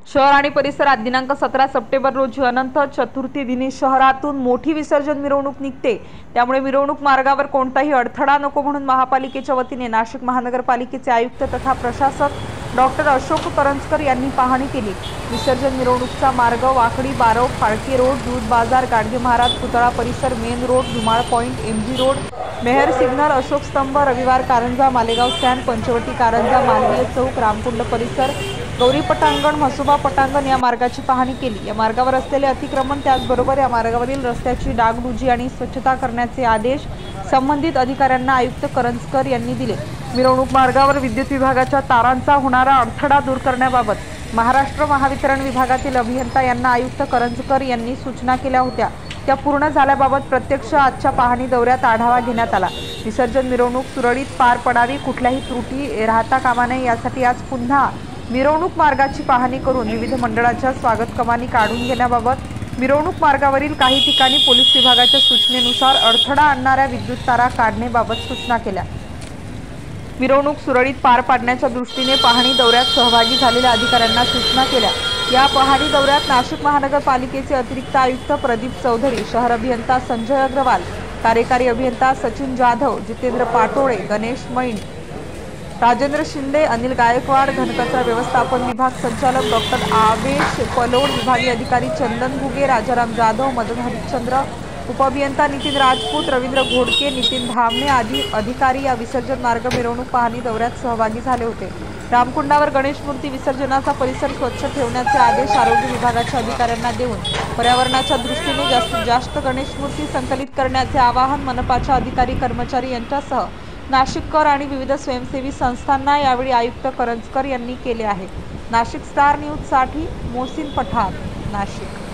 शहर आणि परिसरात दिनांक 17 सप्टेंबर रोजी अनंत चतुर्थी दिनी शहरातून मोठी विसर्जन मिरवणूक निघते। त्यामुळे मिरवणूक मार्गावर कोणताही अडथळा नको म्हणून महापालिकेच्या वतीने नाशिक महानगरपालिकेचे आयुक्त तथा प्रशासक डॉक्टर अशोक करंजकर यांनी पाहणी केली। विसर्जन मिरवणूकचा मार्ग वाकडी बारव फाळके रोड, दूध बाजार, गाडगे महाराज पुतळा परिसर, main road, Dhumal point, MG road, Mehar signal, Ashok Stambh, Raviwar Karanja, Malegaon stand, Panchavati Karanja, Malviya Chowk, Ramkund परिसर, गौरी पटांगण, म्हसोबा पटांगण या मार्गाची पाहणी केली। या मार्गावर असलेले अतिक्रमण, त्याचबरोबर या मार्गावरील रस्त्याची डागडुजी आणि स्वच्छता करण्याचे आदेश संबंधित अधिकाऱ्यांना आयुक्त करंजकर यांनी दिले। मिरवणूक मार्गावर विद्युत विभागाच्या तारांचा होणारा अडथळा दूर करण्याबाबत महाराष्ट्र महावितरण विभागातील अभियंता यांना आयुक्त करंजकर यांनी सूचना केल्या होत्या। त्या पूर्ण झाल्याबाबत प्रत्यक्ष आजच्या पाहणी दौऱ्यात आढावा घेण्यात आला। विसर्जन मिरवणूक सुरळीत पार पडावी, कुठल्याही त्रुटी राहता कामा नये यासाठी आज पुन्हा मिरवणूक मार्गाची पाहणी करून विविध मंडळाच्या स्वागत कमानी काढून घेण्याबाबत मिरवणूक मार्गावरील काही ठिकाणी पोलीस विभागाच्या सूचनेनुसार अडथळा आणणाऱ्या विद्युत तारा काढण्याबाबत सूचना केल्या। मिरवणूक सुरळीत पार पाडण्याच्या दृष्टीने पाहणी दौऱ्यात सहभागी झालेल्या अधिकाऱ्यांना सूचना केल्या। या पाहणी दौऱ्यात नाशिक महानगरपालिकेचे अतिरिक्त आयुक्त प्रदीप चौधरी, शहर अभियंता संजय अग्रवाल, कार्यकारी अभियंता सचिन जाधव, जितेंद्र पाटोळे, गणेश मैन, राजेंद्र शिंदे, अनिल गायकवाड, घनकचरा व्यवस्थापन विभाग संचालक डॉक्टर आवेश पलोड, विभागीय अधिकारी चंदन घुगे, राजाराम जाधव, मदन हरिश्चंद्र, उपअभियंता नितीन राजपूत, रवींद्र घोडके, नितीन धामणे आदी अधिकारी या विसर्जन मार्ग मिरवणूक पाहणी दौऱ्यात सहभागी झाले होते। रामकुंडावर गणेश मूर्ती विसर्जनाचा परिसर स्वच्छ ठेवण्याचे आदेश आरोग्य विभागाच्या अधिकाऱ्यांना देऊन पर्यावरणाच्या दृष्टीने जास्तीत जास्त गणेश मूर्ती संकलित करण्याचे आवाहन मनपाच्या अधिकारी कर्मचारी यांच्यासह नाशिककर आणि विविध स्वयंसेवी संस्थांना यावेळी आयुक्त करंजकर यांनी केले आहे। नाशिक स्टार न्यूज साठी मोहसिन पठाण, नाशिक।